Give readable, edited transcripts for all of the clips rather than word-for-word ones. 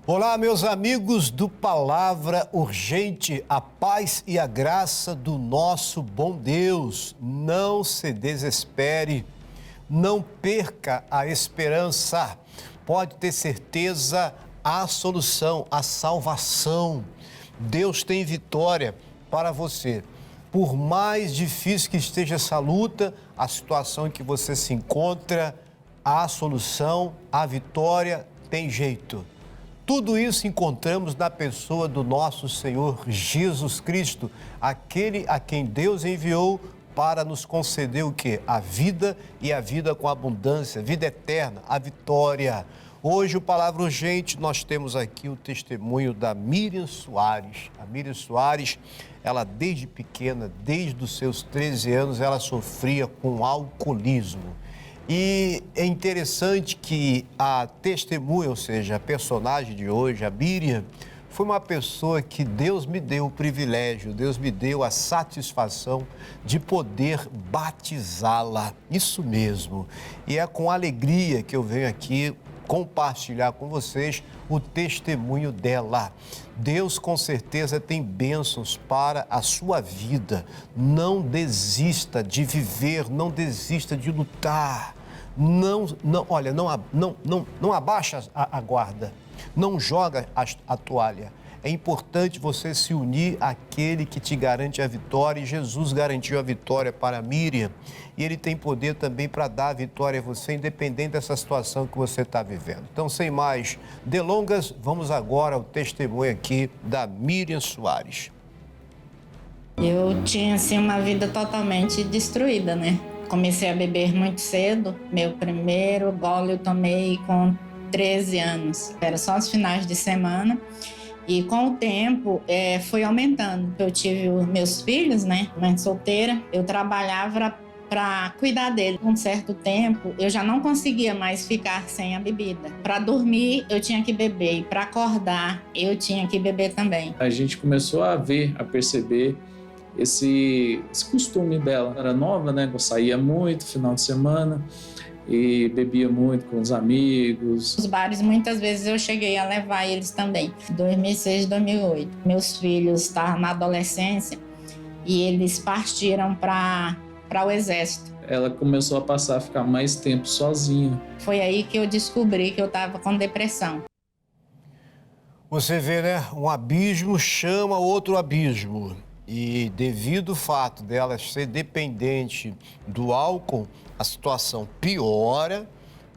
Olá, meus amigos do Palavra Urgente, a paz e a graça do nosso bom Deus. Não se desespere, não perca a esperança. Pode ter certeza, a solução, a salvação. Deus tem vitória para você. Por mais difícil que esteja essa luta, a situação em que você se encontra, a solução, a vitória tem jeito. Tudo isso encontramos na pessoa do nosso Senhor Jesus Cristo, aquele a quem Deus enviou para nos conceder o quê? A vida e a vida com abundância, vida eterna, a vitória. Hoje, o Palavra Urgente, nós temos aqui o testemunho da Miriam Soares. A Miriam Soares, ela desde pequena, desde os seus 13 anos, ela sofria com alcoolismo. E é interessante que a testemunha, ou seja, a personagem de hoje, a Miriam, foi uma pessoa que Deus me deu o privilégio, Deus me deu a satisfação de poder batizá-la. Isso mesmo. E é com alegria que eu venho aqui compartilhar com vocês o testemunho dela. Deus com certeza tem bênçãos para a sua vida. Não desista de viver, não desista de lutar. Não abaixa a guarda, não joga a toalha. É importante você se unir àquele que te garante a vitória, e Jesus garantiu a vitória para Miriam, e Ele tem poder também para dar a vitória a você, independente dessa situação que você está vivendo. Então, sem mais delongas, vamos agora ao testemunho aqui da Miriam Soares. Eu tinha, assim, uma vida totalmente destruída, né? Comecei a beber muito cedo. Meu primeiro gole eu tomei com 13 anos. Era só os finais de semana. E com o tempo foi aumentando. Eu tive os meus filhos, né? Mãe solteira. Eu trabalhava para cuidar dele. Com um certo tempo, eu já não conseguia mais ficar sem a bebida. Para dormir, eu tinha que beber. E para acordar, eu tinha que beber também. A gente começou a perceber esse costume dela. Era nova, né? Eu saía muito final de semana e bebia muito com os amigos. Os bares, muitas vezes eu cheguei a levar eles também. 2006, 2008. Meus filhos estavam na adolescência e eles partiram para o exército. Ela começou a passar a ficar mais tempo sozinha. Foi aí que eu descobri que eu estava com depressão. Você vê, né? Um abismo chama outro abismo. E devido ao fato dela ser dependente do álcool, a situação piora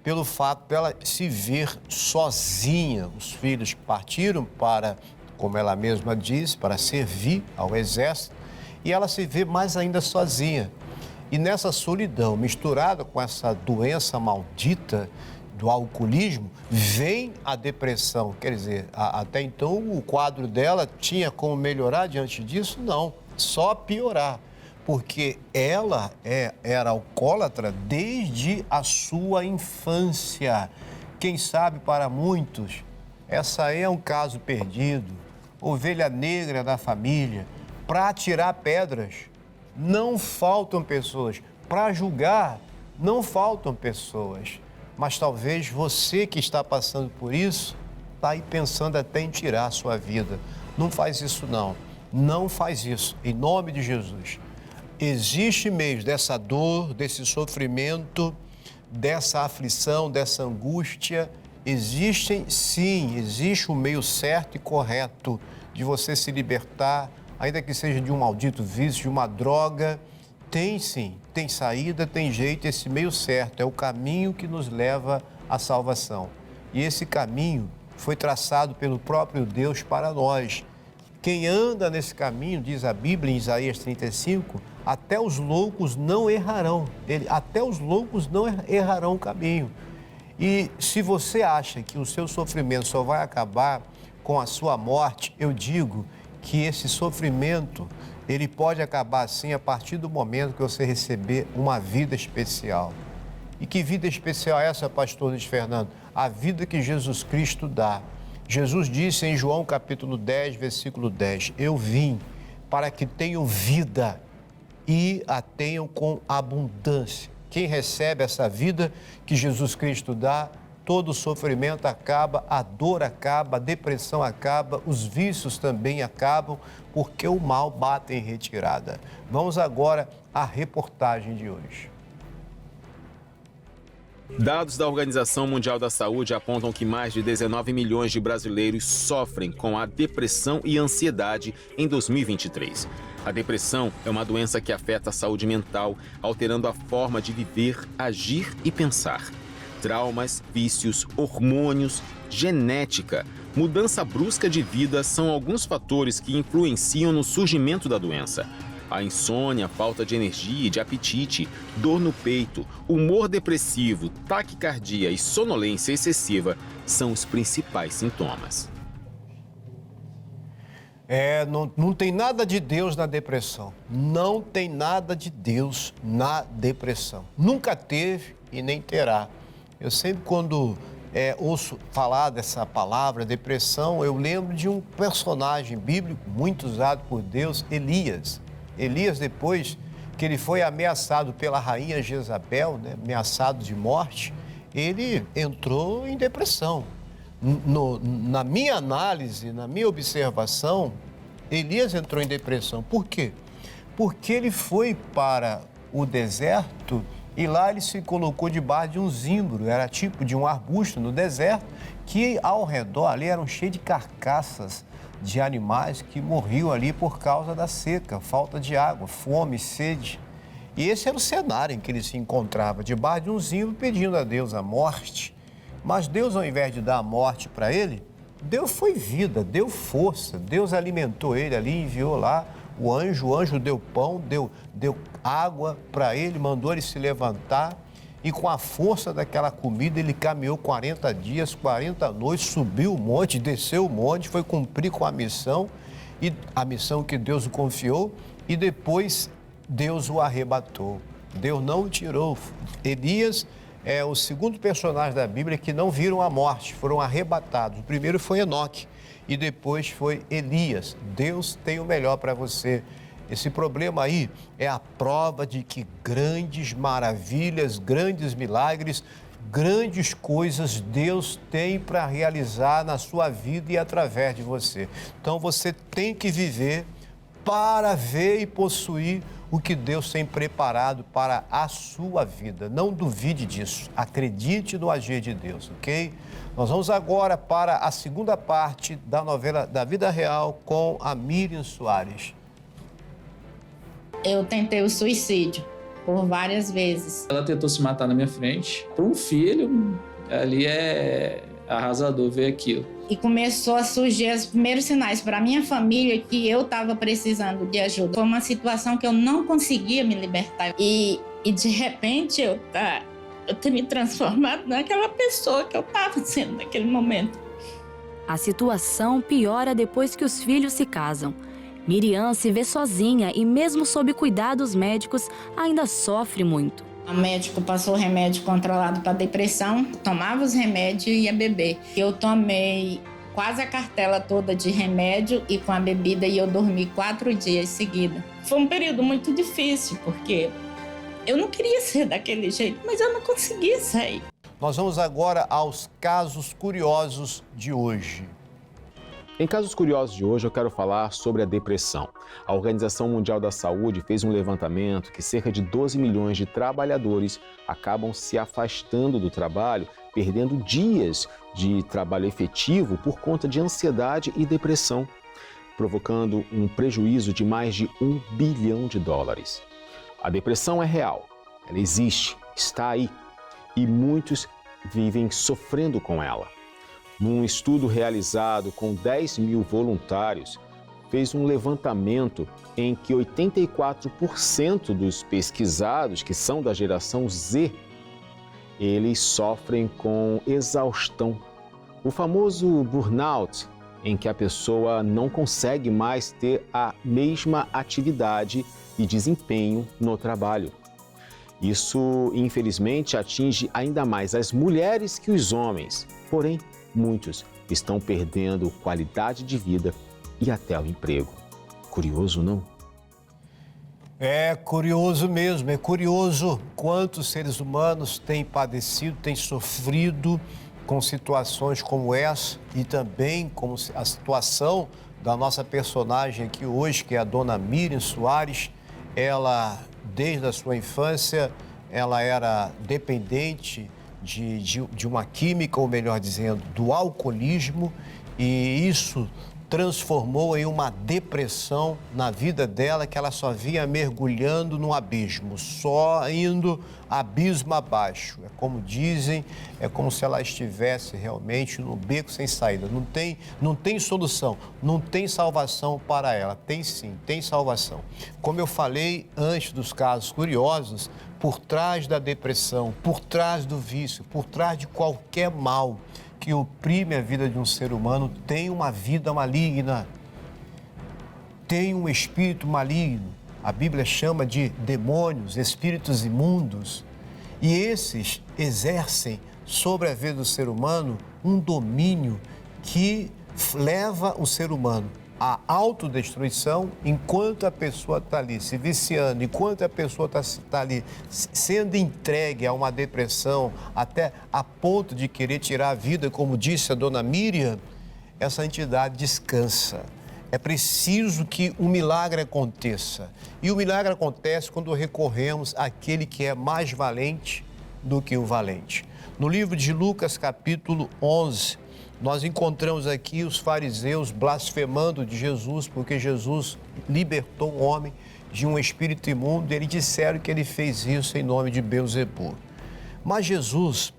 pelo fato dela se ver sozinha. Os filhos partiram para, como ela mesma disse, para servir ao exército, e ela se vê mais ainda sozinha. E nessa solidão, misturada com essa doença maldita do alcoolismo, vem a depressão. Quer dizer, até então o quadro dela tinha como melhorar diante disso? Não, só piorar, porque ela era alcoólatra desde a sua infância. Quem sabe para muitos, essa aí é um caso perdido, ovelha negra da família. Para atirar pedras, não faltam pessoas. Para julgar, não faltam pessoas. Mas talvez você que está passando por isso, está aí pensando até em tirar a sua vida. Não faz isso não, não faz isso, em nome de Jesus. Existe meio dessa dor, desse sofrimento, dessa aflição, dessa angústia, existe um meio certo e correto de você se libertar, ainda que seja de um maldito vício, de uma droga. Tem sim, tem saída, tem jeito, esse meio certo é o caminho que nos leva à salvação. E esse caminho foi traçado pelo próprio Deus para nós. Quem anda nesse caminho, diz a Bíblia em Isaías 35, até os loucos não errarão. Até os loucos não errarão o caminho. E se você acha que o seu sofrimento só vai acabar com a sua morte, eu digo que esse sofrimento ele pode acabar assim a partir do momento que você receber uma vida especial. E que vida especial é essa, pastor Luiz Fernando? A vida que Jesus Cristo dá. Jesus disse em João capítulo 10, versículo 10, eu vim para que tenham vida e a tenham com abundância. Quem recebe essa vida que Jesus Cristo dá, todo o sofrimento acaba, a dor acaba, a depressão acaba, os vícios também acabam, porque o mal bate em retirada. Vamos agora à reportagem de hoje. Dados da Organização Mundial da Saúde apontam que mais de 19 milhões de brasileiros sofrem com a depressão e ansiedade em 2023. A depressão é uma doença que afeta a saúde mental, alterando a forma de viver, agir e pensar. Traumas, vícios, hormônios, genética, mudança brusca de vida são alguns fatores que influenciam no surgimento da doença. A insônia, falta de energia e de apetite, dor no peito, humor depressivo, taquicardia e sonolência excessiva são os principais sintomas. Não tem nada de Deus na depressão. Não tem nada de Deus na depressão. Nunca teve e nem terá. Eu sempre, quando ouço falar dessa palavra, depressão, eu lembro de um personagem bíblico muito usado por Deus, Elias. Elias, depois que ele foi ameaçado pela rainha Jezabel, né, ameaçado de morte, ele entrou em depressão. Na minha análise, na minha observação, Elias entrou em depressão. Por quê? Porque ele foi para o deserto e lá ele se colocou debaixo de um zimbro, era tipo de um arbusto no deserto, que ao redor ali eram cheios de carcaças de animais que morriam ali por causa da seca, falta de água, fome, sede. E esse era o cenário em que ele se encontrava, debaixo de um zimbro, pedindo a Deus a morte. Mas Deus, ao invés de dar a morte para ele, Deus foi vida, deu força, Deus alimentou ele ali, enviou lá o anjo deu pão, deu água para ele, mandou ele se levantar e com a força daquela comida ele caminhou 40 dias, 40 noites, subiu o monte, desceu o monte, foi cumprir com a missão que Deus o confiou e depois Deus o arrebatou. Deus não o tirou. Elias é o segundo personagem da Bíblia que não viram a morte, foram arrebatados. O primeiro foi Enoque e depois foi Elias. Deus tem o melhor para você. Esse problema aí é a prova de que grandes maravilhas, grandes milagres, grandes coisas Deus tem para realizar na sua vida e através de você. Então você tem que viver para ver e possuir o que Deus tem preparado para a sua vida. Não duvide disso, acredite no agir de Deus, ok? Nós vamos agora para a segunda parte da novela da vida real com a Miriam Soares. Eu tentei o suicídio por várias vezes. Ela tentou se matar na minha frente. Para um filho, ali é arrasador ver aquilo. E começou a surgir os primeiros sinais para minha família que eu estava precisando de ajuda. Foi uma situação que eu não conseguia me libertar. E de repente eu ter me transformado naquela pessoa que eu estava sendo naquele momento. A situação piora depois que os filhos se casam. Miriam se vê sozinha e mesmo sob cuidados médicos, ainda sofre muito. O médico passou remédio controlado para depressão, tomava os remédios e ia beber. Eu tomei quase a cartela toda de remédio e com a bebida e eu dormi 4 dias seguidos. Foi um período muito difícil, porque eu não queria ser daquele jeito, mas eu não conseguia sair. Nós vamos agora aos casos curiosos de hoje. Em Casos Curiosos de hoje, eu quero falar sobre a depressão. A Organização Mundial da Saúde fez um levantamento que cerca de 12 milhões de trabalhadores acabam se afastando do trabalho, perdendo dias de trabalho efetivo por conta de ansiedade e depressão, provocando um prejuízo de mais de $1 bilhão. A depressão é real, ela existe, está aí e muitos vivem sofrendo com ela. Num estudo realizado com 10 mil voluntários, fez um levantamento em que 84% dos pesquisados, que são da geração Z, eles sofrem com exaustão. O famoso burnout, em que a pessoa não consegue mais ter a mesma atividade e desempenho no trabalho. Isso, infelizmente, atinge ainda mais as mulheres que os homens. Porém, muitos estão perdendo qualidade de vida e até o emprego. Curioso, não? É curioso mesmo, é curioso quantos seres humanos têm padecido, têm sofrido com situações como essa e também como a situação da nossa personagem aqui hoje, que é a dona Miriam Soares. Ela, desde a sua infância, ela era dependente de uma química, ou melhor dizendo, do alcoolismo, e isso transformou em uma depressão na vida dela, que ela só vinha mergulhando no abismo, só indo abismo abaixo. É como dizem, é como se ela estivesse realmente no beco sem saída. Não tem solução, não tem salvação para ela. Tem sim, tem salvação. Como eu falei antes dos casos curiosos, por trás da depressão, por trás do vício, por trás de qualquer mal que oprime a vida de um ser humano, tem uma vida maligna, tem um espírito maligno. A Bíblia chama de demônios, espíritos imundos, e esses exercem sobre a vida do ser humano um domínio que leva o ser humano à autodestruição, enquanto a pessoa está ali se viciando, enquanto a pessoa está ali sendo entregue a uma depressão, até a ponto de querer tirar a vida, como disse a dona Miriam, essa entidade descansa. É preciso que um milagre aconteça. E o milagre acontece quando recorremos àquele que é mais valente do que o valente. No livro de Lucas, capítulo 11, nós encontramos aqui os fariseus blasfemando de Jesus, porque Jesus libertou um homem de um espírito imundo, e eles disseram que ele fez isso em nome de Beelzebub. Mas Jesus,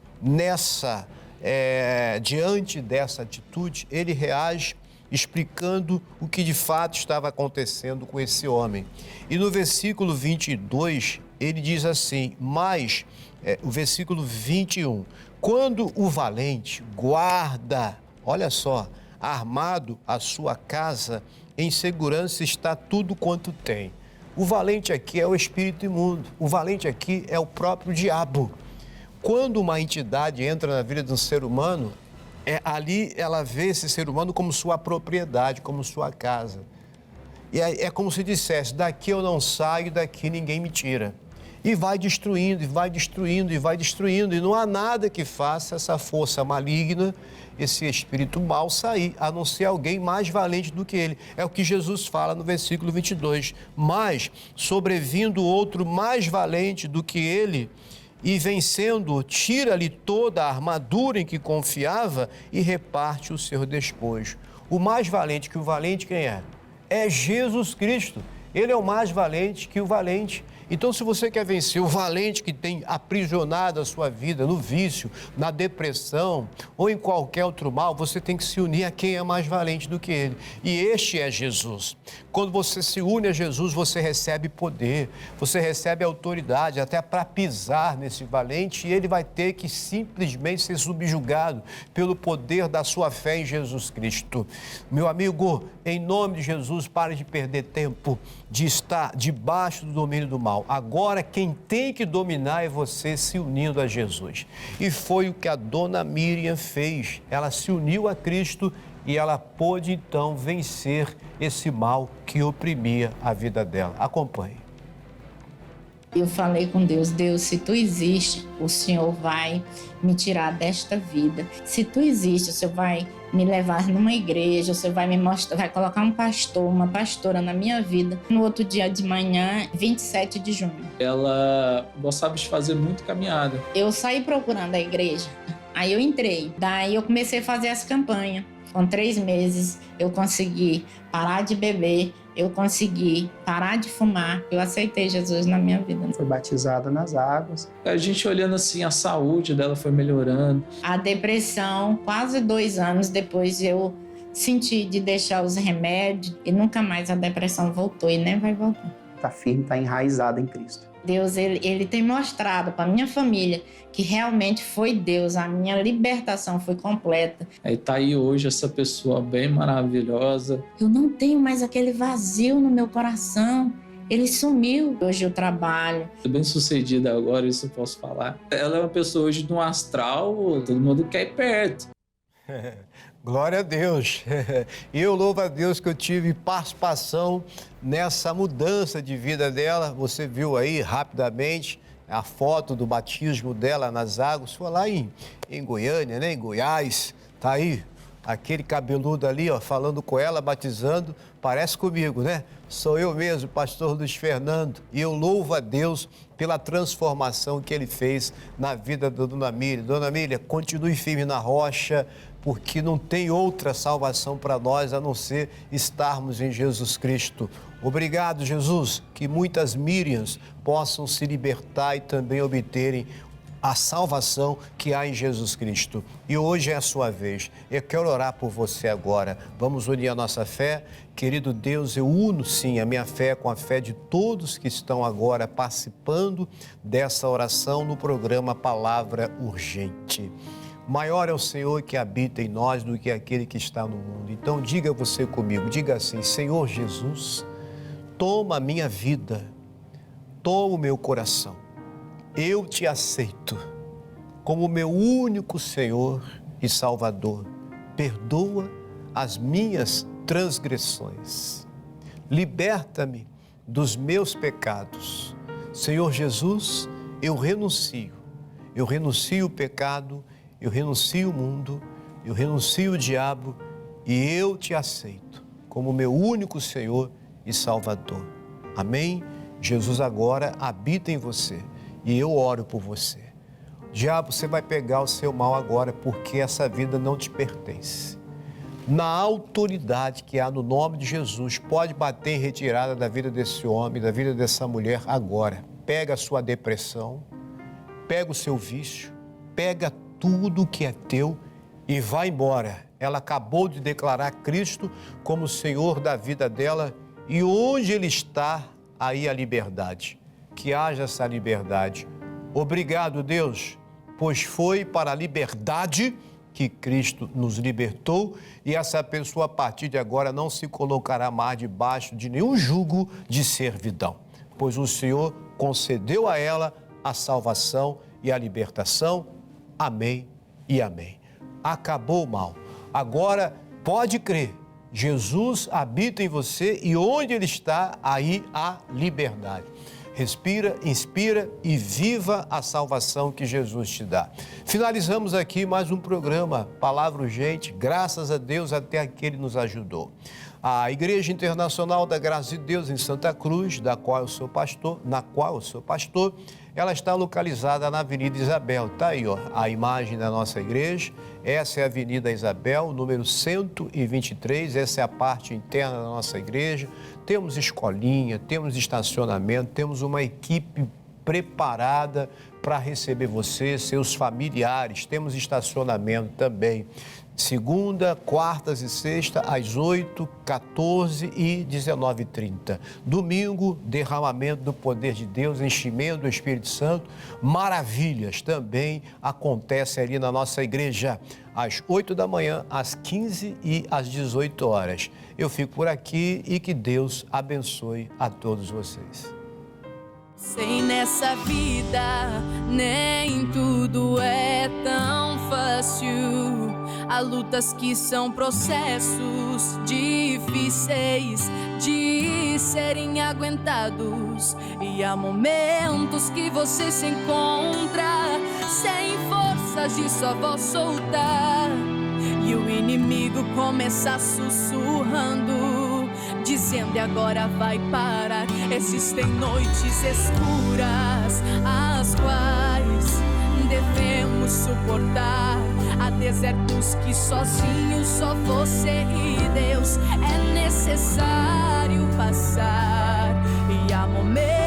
diante dessa atitude, ele reage explicando o que de fato estava acontecendo com esse homem. E no versículo 22, ele diz assim, o versículo 21, quando o valente guarda, olha só, armado a sua casa, em segurança está tudo quanto tem. O valente aqui é o espírito imundo, o valente aqui é o próprio diabo. Quando uma entidade entra na vida de um ser humano, ali ela vê esse ser humano como sua propriedade, como sua casa. E é como se dissesse, daqui eu não saio, daqui ninguém me tira. E vai destruindo, e vai destruindo, e vai destruindo. E não há nada que faça essa força maligna, esse espírito mau sair, a não ser alguém mais valente do que ele. É o que Jesus fala no versículo 22. Mas, sobrevindo outro mais valente do que ele, e vencendo, tira-lhe toda a armadura em que confiava e reparte o seu despojo. O mais valente que o valente, quem é? É Jesus Cristo. Ele é o mais valente que o valente. Então, se você quer vencer o valente que tem aprisionado a sua vida no vício, na depressão ou em qualquer outro mal, você tem que se unir a quem é mais valente do que ele. E este é Jesus. Quando você se une a Jesus, você recebe poder, você recebe autoridade até para pisar nesse valente, e ele vai ter que simplesmente ser subjugado pelo poder da sua fé em Jesus Cristo. Meu amigo, em nome de Jesus, pare de perder tempo de estar debaixo do domínio do mal. Agora, quem tem que dominar é você se unindo a Jesus. E foi o que a dona Miriam fez. Ela se uniu a Cristo e ela pôde, então, vencer esse mal que oprimia a vida dela. Acompanhe. Eu falei com Deus, Deus, se tu existe, o Senhor vai me tirar desta vida. Se tu existe, o Senhor vai me levar numa igreja, o Senhor vai me mostrar, vai colocar um pastor, uma pastora na minha vida. No outro dia de manhã, 27 de junho. Ela gostava de fazer muito caminhada. Eu saí procurando a igreja, aí eu entrei. Daí eu comecei a fazer as campanhas. Com 3 meses, eu consegui parar de beber, eu consegui parar de fumar. Eu aceitei Jesus na minha vida. Foi batizada nas águas. A gente olhando assim, a saúde dela foi melhorando. A depressão, quase 2 anos depois, eu senti de deixar os remédios e nunca mais a depressão voltou e nem vai voltar. Está firme, está enraizada em Cristo. Deus, ele tem mostrado para minha família que realmente foi Deus, a minha libertação foi completa. Aí tá aí hoje essa pessoa bem maravilhosa. Eu não tenho mais aquele vazio no meu coração. Ele sumiu. Hoje eu trabalho. Tô bem sucedida agora, isso eu posso falar. Ela é uma pessoa hoje de um astral, todo mundo quer ir perto. Glória a Deus. E eu louvo a Deus que eu tive participação nessa mudança de vida dela. Você viu aí rapidamente a foto do batismo dela nas águas. Foi lá em Goiânia, né? Em Goiás. Tá aí aquele cabeludo ali, ó, falando com ela, batizando. Parece comigo, né? Sou eu mesmo, pastor Luiz Fernando. E eu louvo a Deus pela transformação que ele fez na vida da Dona Miriam. Dona Miriam, continue firme na rocha, porque não tem outra salvação para nós a não ser estarmos em Jesus Cristo. Obrigado, Jesus, que muitas Miriams possam se libertar e também obterem a salvação que há em Jesus Cristo. E hoje é a sua vez. Eu quero orar por você agora. Vamos unir a nossa fé. Querido Deus, eu uno sim a minha fé com a fé de todos que estão agora participando dessa oração no programa Palavra Urgente. Maior é o Senhor que habita em nós do que aquele que está no mundo. Então diga você comigo, diga assim: Senhor Jesus, toma a minha vida, toma o meu coração. Eu te aceito como meu único Senhor e Salvador. Perdoa as minhas transgressões. Liberta-me dos meus pecados. Senhor Jesus, eu renuncio o pecado, eu renuncio o mundo, eu renuncio o diabo e eu te aceito como meu único Senhor e Salvador. Amém? Jesus agora habita em você e eu oro por você. Diabo, você vai pegar o seu mal agora porque essa vida não te pertence. Na autoridade que há no nome de Jesus, pode bater em retirada da vida desse homem, da vida dessa mulher agora. Pega a sua depressão, pega o seu vício, pega tudo que é teu e vai embora. Ela acabou de declarar Cristo como Senhor da vida dela e onde Ele está, aí a liberdade. Que haja essa liberdade. Obrigado, Deus, pois foi para a liberdade que Cristo nos libertou e essa pessoa a partir de agora não se colocará mais debaixo de nenhum jugo de servidão, pois o Senhor concedeu a ela a salvação e a libertação. Amém e amém. Acabou o mal. Agora pode crer, Jesus habita em você e onde Ele está, aí há liberdade. Respira, inspira e viva a salvação que Jesus te dá. Finalizamos aqui mais um programa, Palavra Urgente, graças a Deus até aqui Ele nos ajudou. A Igreja Internacional da Graça de Deus em Santa Cruz, na qual eu sou pastor, ela está localizada na Avenida Isabel. Está aí, ó, a imagem da nossa igreja. Essa é a Avenida Isabel, número 123. Essa é a parte interna da nossa igreja. Temos escolinha, temos estacionamento, temos uma equipe preparada para receber você, seus familiares. Temos estacionamento também. Segunda, quartas e sexta, às 8, 14 e 19h30. Domingo, derramamento do poder de Deus, enchimento do Espírito Santo. Maravilhas também acontecem ali na nossa igreja, às 8 da manhã, às 15 e às 18 horas. Eu fico por aqui e que Deus abençoe a todos vocês. Sei nessa vida, nem tudo é tão fácil. Há lutas que são processos difíceis de serem aguentados. E há momentos que você se encontra sem forças de sua voz soltar. E o inimigo começa sussurrando, dizendo: e agora vai parar. Existem noites escuras, as quais devemos suportar. Há desertos que sozinhos só você e Deus é necessário passar. E há momentos